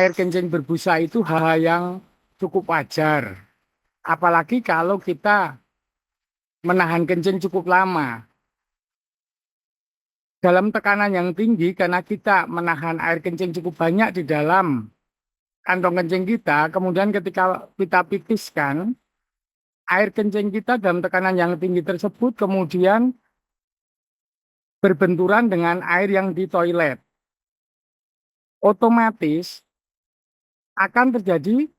air kencing berbusa itu hal yang cukup wajar. Apalagi kalau kita menahan kencing cukup lama. Dalam tekanan yang tinggi karena kita menahan air kencing cukup banyak di dalam kantong kencing kita, kemudian ketika kita pipiskan, air kencing kita dalam tekanan yang tinggi tersebut kemudian berbenturan dengan air yang di toilet. Otomatis akan terjadi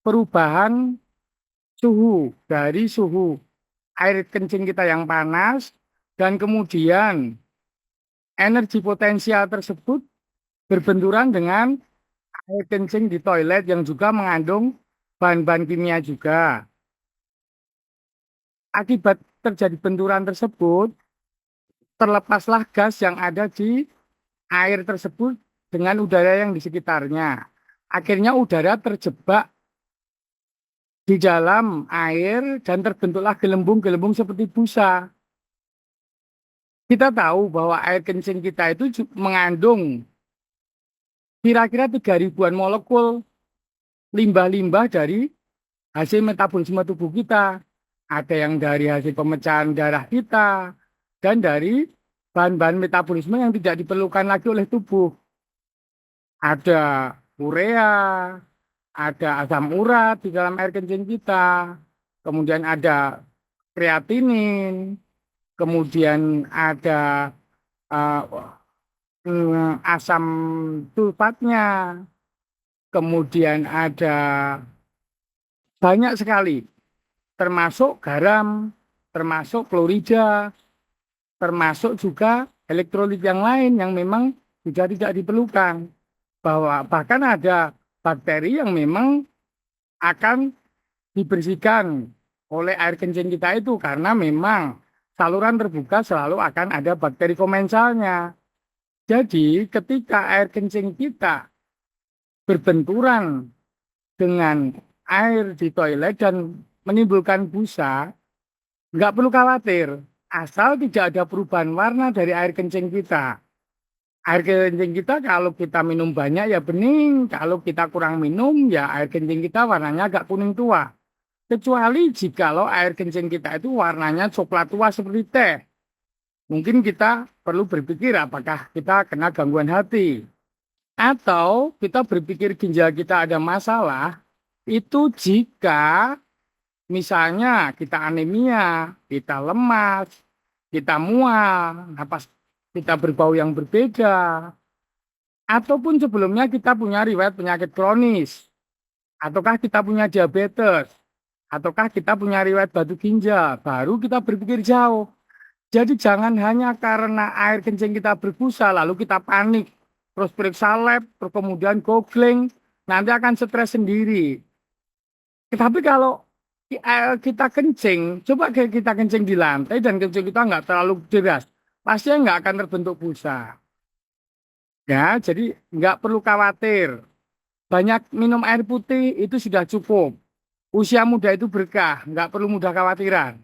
perubahan suhu dari suhu air kencing kita yang panas dan kemudian energi potensial tersebut berbenturan dengan air kencing di toilet yang juga mengandung bahan-bahan kimia juga. Akibat terjadi benturan tersebut, terlepaslah gas yang ada di air tersebut dengan udara yang di sekitarnya. Akhirnya udara terjebak di dalam air dan terbentuklah gelembung-gelembung seperti busa. Kita tahu bahwa air kencing kita itu mengandung kira-kira 3.000-an molekul limbah-limbah dari hasil metabolisme tubuh kita. Ada yang dari hasil pemecahan darah kita dan dari bahan-bahan metabolisme yang tidak diperlukan lagi oleh tubuh. Ada urea, ada asam urat di dalam air kencing kita, kemudian ada kreatinin, kemudian ada uh, asam sulfatnya, kemudian ada banyak sekali, termasuk garam, termasuk klorida, termasuk juga elektrolit yang lain yang memang juga tidak diperlukan. Bahwa bahkan ada bakteri yang memang akan dibersihkan oleh air kencing kita itu karena memang saluran terbuka selalu akan ada bakteri komensalnya. Jadi ketika air kencing kita berbenturan dengan air di toilet dan menimbulkan busa, nggak perlu khawatir asal tidak ada perubahan warna dari air kencing kita. Air kencing kita kalau kita minum banyak ya bening, kalau kita kurang minum ya air kencing kita warnanya agak kuning tua. Kecuali jikalau air kencing kita itu warnanya coklat tua seperti teh. Mungkin kita perlu berpikir apakah kita kena gangguan hati. Atau kita berpikir ginjal kita ada masalah, itu jika misalnya kita anemia, kita lemas, kita mual, napas kita berbau yang berbeda, ataupun sebelumnya kita punya riwayat penyakit kronis, ataukah kita punya diabetes, ataukah kita punya riwayat batu ginjal, baru kita berpikir jauh. Jadi jangan hanya karena air kencing kita berbusa lalu kita panik, terus periksa lab, terus kemudian googling, nanti akan stres sendiri. Tetapi kalau kita kencing, coba kita kencing di lantai dan kencing kita nggak terlalu deras, pasti nggak akan terbentuk busa. Ya, jadi nggak perlu khawatir. Banyak minum air putih itu sudah cukup. Usia muda itu berkah, nggak perlu mudah khawatiran.